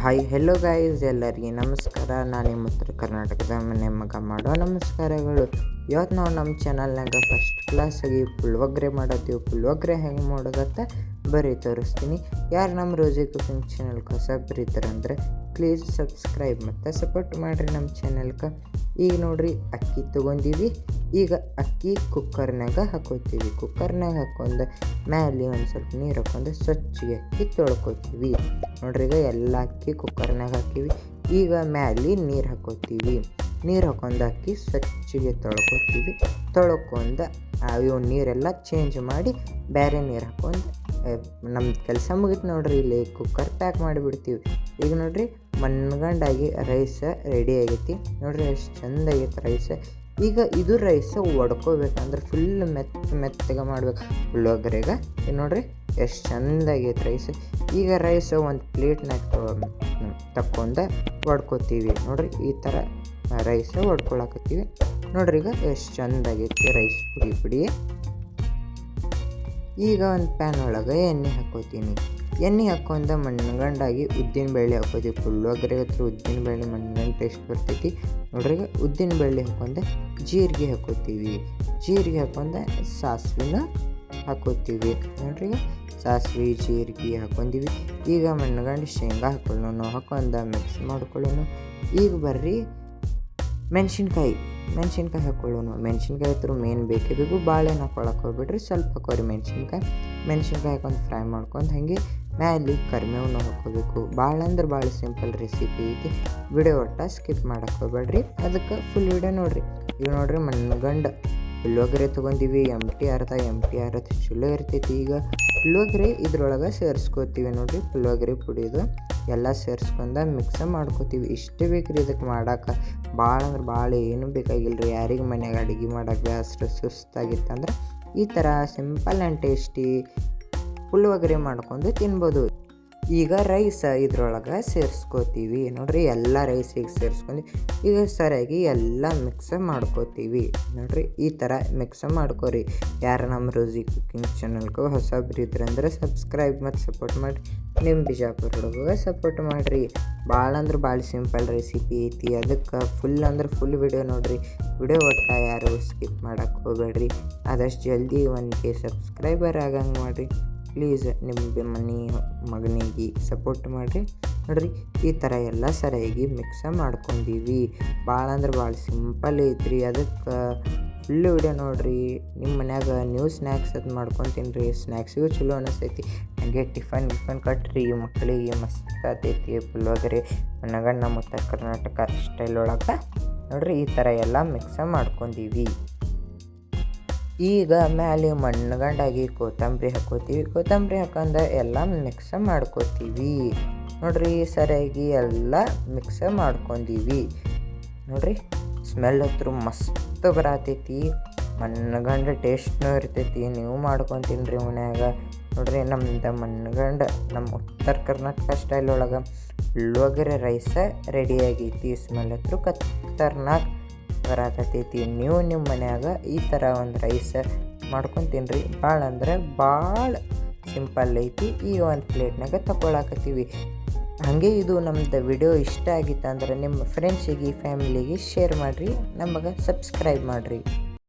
Hi hello guys, ಎಲ್ಲರಿಗೆ ನಮಸ್ಕಾರ. ನಾನು ನಿಮ್ಮ ಉತ್ತರ ಕರ್ನಾಟಕದ ಮನೆ ಮಗ ಮಾಡೋ ನಮಸ್ಕಾರಗಳು. ಇವತ್ತು ನಾವು ನಮ್ಮ ಚಾನಲ್ನಾಗ ಫಸ್ಟ್ ಕ್ಲಾಸಾಗಿ ಪುಳಿಯೋಗರೆ ಮಾಡೋತೀವಿ. ಪುಳಿಯೋಗರೆ ಹೆಂಗೆ ಮಾಡೋದತ್ತ ಬರೀ ತೋರಿಸ್ತೀನಿ. ಯಾರು ನಮ್ಮ ರೋಜಿ ಕುಕಿಂಗ್ ಚಾನಲ್ಗೆ ಹೊಸ ಬರೀತಾರಂದ್ರೆ ಪ್ಲೀಸ್ ಸಬ್ಸ್ಕ್ರೈಬ್ ಮತ್ತು ಸಪೋರ್ಟ್ ಮಾಡಿರಿ ನಮ್ಮ ಚಾನಲ್ಗೆ. ಈಗ ನೋಡಿರಿ, ಅಕ್ಕಿ ತೊಗೊಂಡೀವಿ. ಈಗ ಅಕ್ಕಿ ಕುಕ್ಕರ್ನಾಗ ಹಾಕೋತೀವಿ. ಕುಕ್ಕರ್ನಾಗ ಹಾಕೊಂಡು ಮ್ಯಾಲೆ ಒಂದು ಸ್ವಲ್ಪ ನೀರು ಹಾಕೊಂಡು ಸ್ವಚ್ಛಗೆ ಅಕ್ಕಿ ತೊಳ್ಕೊತೀವಿ. ನೋಡ್ರಿ, ಈಗ ಎಲ್ಲ ಅಕ್ಕಿ ಕುಕ್ಕರ್ನಾಗ ಹಾಕೀವಿ. ಈಗ ಮ್ಯಾಲೆ ನೀರು ಹಾಕೋತೀವಿ. ನೀರು ಹಾಕೊಂಡು ಅಕ್ಕಿ ಸ್ವಚ್ಛಗೆ ತೊಳ್ಕೊಂಡು ಇವು ನೀರೆಲ್ಲ ಚೇಂಜ್ ಮಾಡಿ ಬೇರೆ ನೀರು ಹಾಕೊಂಡು ನಮ್ಮ ಕೆಲಸ ಮುಗಿತು. ನೋಡ್ರಿ, ಇಲ್ಲಿ ಕುಕ್ಕರ್ ಪ್ಯಾಕ್ ಮಾಡಿಬಿಡ್ತೀವಿ. ಈಗ ನೋಡ್ರಿ, ಮನ್ಗಂಡಾಗಿ ರೈಸ್ ರೆಡಿ ಆಗೈತಿ. ನೋಡ್ರಿ ಎಷ್ಟು ಚಂದ ಆಗೈತೆ ರೈಸ್. ಈಗ ಇದು ರೈಸ್ ಒಡ್ಕೋಬೇಕಂದ್ರೆ ಫುಲ್ ಮೆತ್ತಗೆ ಮಾಡ್ಬೇಕು ಪುಳಿಯೋಗರೆಗೆ. ನೋಡ್ರಿ ಎಷ್ಟು ಚಂದ ಆಗೈತೆ ರೈಸ್. ಈಗ ರೈಸ್ ಒಂದು ಪ್ಲೇಟ್ನಾಗ ತಕ್ಕೊಂಡು ಒಡ್ಕೋತೀವಿ. ನೋಡ್ರಿ, ಈ ಥರ ರೈಸ್ ಒಡ್ಕೊಳಕತ್ತೀವಿ. ನೋಡ್ರಿ, ಈಗ ಎಷ್ಟು ಚಂದ ಆಗೈತಿ ರೈಸ್ ಪುಡಿ. ಈಗ ಒಂದು ಪ್ಯಾನ್ ಒಳಗೆ ಎಣ್ಣೆ ಹಾಕೋತೀನಿ. ಎಣ್ಣೆ ಹಾಕೊಂಡು ಮಣ್ಣಗಂಡಾಗಿ ಉದ್ದಿನ ಬೇಳೆ ಹಾಕೋತೀವಿ. ಪುಳಿಯೋಗರೆ ಹತ್ರ ಉದ್ದಿನ ಬೇಳೆ ಮಣ್ಣಗಂಡು ಟೇಸ್ಟ್ ಬರ್ತೈತಿ. ನೋಡ್ರಿ, ಈಗ ಉದ್ದಿನ ಬೇಳೆ ಹಾಕೊಂಡು ಜೀರಿಗೆ ಹಾಕೋತೀವಿ. ಜೀರಿಗೆ ಹಾಕೊಂಡು ಸಾಸಿವೆನ ಹಾಕೋತೀವಿ. ನೋಡ್ರಿ, ಈಗ ಸಾಸಿವೆ ಜೀರಿಗೆ ಹಾಕೊಂಡಿವಿ. ಈಗ ಮಣ್ಣಗಂಡು ಶೇಂಗಾ ಹಾಕೊಂಡು ಮಿಕ್ಸ್ ಮಾಡ್ಕೊಳ್ಳೋಣ. ಈಗ ಬರ್ರಿ ಮೆಣಸಿನ್ಕಾಯಿ ಹಾಕೊಳ್ಳೋಣ. ಮೆಣಸಿನ್ಕಾಯಿ ಹತ್ರ ಮೇನ್ ಬೇಕೇ ಬೇಕು. ಬಾಳೆಹಣ್ಣು ಹಾಕೊಳಕ್ಕೆ ಹೋಗ್ಬಿಡ್ರಿ, ಸ್ವಲ್ಪ ಹಾಕೋರಿ ಮೆಣಸಿನ್ಕಾಯಿ ಹಾಕೊಂಡು ಫ್ರೈ ಮಾಡ್ಕೊಂಡು ಹಾಗೆ ಮ್ಯಾಲೆ ಕರಿಬೇವನ್ನ ಹಾಕೋಬೇಕು. ಭಾಳ ಅಂದ್ರೆ ಭಾಳ ಸಿಂಪಲ್ ರೆಸಿಪಿ ಐತಿ. ವಿಡಿಯೋ ಒಟ್ಟ ಸ್ಕಿಪ್ ಮಾಡಕ್ಕೆ ಹೋಗ್ಬೇಡ್ರಿ, ಅದಕ್ಕೆ ಫುಲ್ ವಿಡಿಯೋ ನೋಡಿರಿ. ಈಗ ನೋಡ್ರಿ, ಮಣ್ಣಗಂಡು ಪುಳಿಯೋಗರೆ ತೊಗೊಂಡಿವಿ. MT RT ಚಲೋ ಇರ್ತೈತಿ. ಈಗ ಪುಳಿಯೋಗರೆ ಇದ್ರೊಳಗೆ ಸೇರಿಸ್ಕೋತೀವಿ. ನೋಡಿರಿ, ಪುಳಿಯೋಗರೆ ಪುಡಿದು ಎಲ್ಲ ಸೇರಿಸ್ಕೊಂಡು ಮಿಕ್ಸ ಮಾಡ್ಕೋತೀವಿ. ಇಷ್ಟೇ ಬೇಕ್ರಿ ಇದಕ್ಕೆ ಮಾಡೋಕೆ. ಭಾಳ ಅಂದ್ರೆ ಭಾಳ ಏನೂ ಬೇಕಾಗಿಲ್ಲ ರೀ. ಯಾರಿಗೆ ಮನ್ಯಾಗ ಅಡುಗೆ ಮಾಡೋಕೆ ಬೇಸರ ಸುಸ್ತಾಗಿತ್ತಂದ್ರೆ ಈ ಥರ ಸಿಂಪಲ್ ಆ್ಯಂಡ್ ಟೇಸ್ಟಿ ಪುಳಿಯೋಗರೆ ಮಾಡ್ಕೊಂಡು ತಿನ್ಬೋದು. ಈಗ ರೈಸ್ ಇದ್ರೊಳಗೆ ಸೇರಿಸ್ಕೋತೀವಿ. ನೋಡ್ರಿ, ಎಲ್ಲ ರೈಸಿಗೆ ಸೇರಿಸ್ಕೊಂಡು ಈಗ ಸರಿಯಾಗಿ ಎಲ್ಲ ಮಿಕ್ಸ ಮಾಡ್ಕೋತೀವಿ. ನೋಡ್ರಿ, ಈ ಥರ ಮಿಕ್ಸ ಮಾಡ್ಕೋರಿ. ಯಾರು ನಮ್ಮ ರೋಜಿ ಕುಕಿಂಗ್ ಚಾನಲ್ಗೂ ಹೊಸ ಬರೀದ್ರಂದ್ರೆ ಸಬ್ಸ್ಕ್ರೈಬ್ ಮತ್ತು ಸಪೋರ್ಟ್ ಮಾಡಿ. ನಿಮ್ಮ ಬಿಜಾಪುರ ಹುಡುಗ ಸಪೋರ್ಟ್ ಮಾಡಿರಿ. ಭಾಳ ಅಂದ್ರೆ ಭಾಳ ಸಿಂಪಲ್ ರೆಸಿಪಿ ಐತಿ. ಅದಕ್ಕೆ ಫುಲ್ ವಿಡಿಯೋ ನೋಡಿರಿ. ವಿಡಿಯೋ ಒಟ್ಟ ಯಾರು ಸ್ಕಿಪ್ ಮಾಡೋಕ್ಕೆ ಹೋಗ್ಬೇಡ್ರಿ. ಆದಷ್ಟು ಜಲ್ದಿ 1K ಸಬ್ಸ್ಕ್ರೈಬರ್ ಆಗಂಗೆ ಮಾಡಿರಿ ಪ್ಲೀಸ್. ನಿಮ್ಮ ಮಗನಿಗೆ ಸಪೋರ್ಟ್ ಮಾಡಿರಿ. ನೋಡಿರಿ, ಈ ಥರ ಎಲ್ಲ ಸರಿಯಾಗಿ ಮಿಕ್ಸ ಮಾಡ್ಕೊಂಡೀವಿ. ಭಾಳ ಅಂದ್ರೆ ಭಾಳ ಸಿಂಪಲ್ ಐತ್ರಿ. ಅದಕ್ಕೆ ಫುಲ್ ವಿಡಿಯೋ ನೋಡಿರಿ. ನಿಮ್ಮ ಮನ್ಯಾಗ ನೀವು ಸ್ನ್ಯಾಕ್ಸ್ ಅದು ಮಾಡ್ಕೊಂಡು ತಿನ್ನಿರಿ. ಸ್ನ್ಯಾಕ್ಸಿಗೂ ಚಲೋ ಅನಿಸ್ತೈತಿ. ಹಾಗೆ ಟಿಫನ್ ಕಟ್ರಿ ಮಕ್ಕಳಿಗೆ. ಮಸ್ತ್ ಆತೈತಿ ಪುಳಿಯೋಗರೆ ಮಣ್ಣಗಂಡು ನಮ್ಮ ಉತ್ತರ ಕರ್ನಾಟಕ ಸ್ಟೈಲ್ ಒಳಗೆ. ನೋಡಿರಿ, ಈ ಥರ ಎಲ್ಲ ಮಿಕ್ಸ ಮಾಡ್ಕೊಂಡೀವಿ. ಈಗ ಮ್ಯಾಲೆ ಮಣ್ಣಗಂಡಾಗಿ ಕೊತ್ತಂಬರಿ ಹಾಕೋತೀವಿ. ಕೊತ್ತಂಬರಿ ಹಾಕೊಂಡು ಎಲ್ಲ ಮಿಕ್ಸ ಮಾಡ್ಕೋತೀವಿ. ನೋಡ್ರಿ, ಸರಿಯಾಗಿ ಎಲ್ಲ ಮಿಕ್ಸ ಮಾಡ್ಕೊಂಡೀವಿ. ನೋಡ್ರಿ, ಸ್ಮೆಲ್ ಹತ್ರ ಮಸ್ತ್ ಬರತೈತಿ. ಮಣ್ಣಗಂಡ ಟೇಸ್ಟ್ನೂ ಇರ್ತೈತಿ. ನೀವು ಮಾಡ್ಕೊಂಡು ತಿನ್ನಿರಿ ಮನ್ಯಾಗ. ನೋಡ್ರಿ, ನಮ್ದು ಮಣ್ಣಗಂಡು ನಮ್ಮ ಉತ್ತರ ಕರ್ನಾಟಕ ಸ್ಟೈಲ್ ಒಳಗೆ ಪುಳಿಯೋಗರೆ ರೈಸ ರೆಡಿ ಆಗೈತಿ. ಸ್ಮೆಲ್ ಹತ್ರ ಖತರ್ನಾಕ್ ಬರಕತ್ತೈತಿ. ನೀವು ನಿಮ್ಮ ಮನ್ಯಾಗ ಈ ಥರ ಒಂದು ರೈಸ್ ಮಾಡ್ಕೊಂಡು ತಿನ್ನಿರಿ. ಭಾಳ ಅಂದ್ರೆ ಭಾಳ ಸಿಂಪಲ್ ಐತಿ. ಈಗ ಒಂದು ಪ್ಲೇಟ್ನಾಗ ತಗೊಳಕತ್ತೀವಿ. ಹಾಗೆ ಇದು ನಮ್ಮದು ವಿಡಿಯೋ ಇಷ್ಟ ಆಗಿತ್ತು ಅಂದ್ರೆ ನಿಮ್ಮ ಫ್ರೆಂಡ್ಸಿಗೆ ಫ್ಯಾಮಿಲಿಗೆ ಶೇರ್ ಮಾಡಿರಿ. ನಮಗೆ ಸಬ್ಸ್ಕ್ರೈಬ್ ಮಾಡಿರಿ.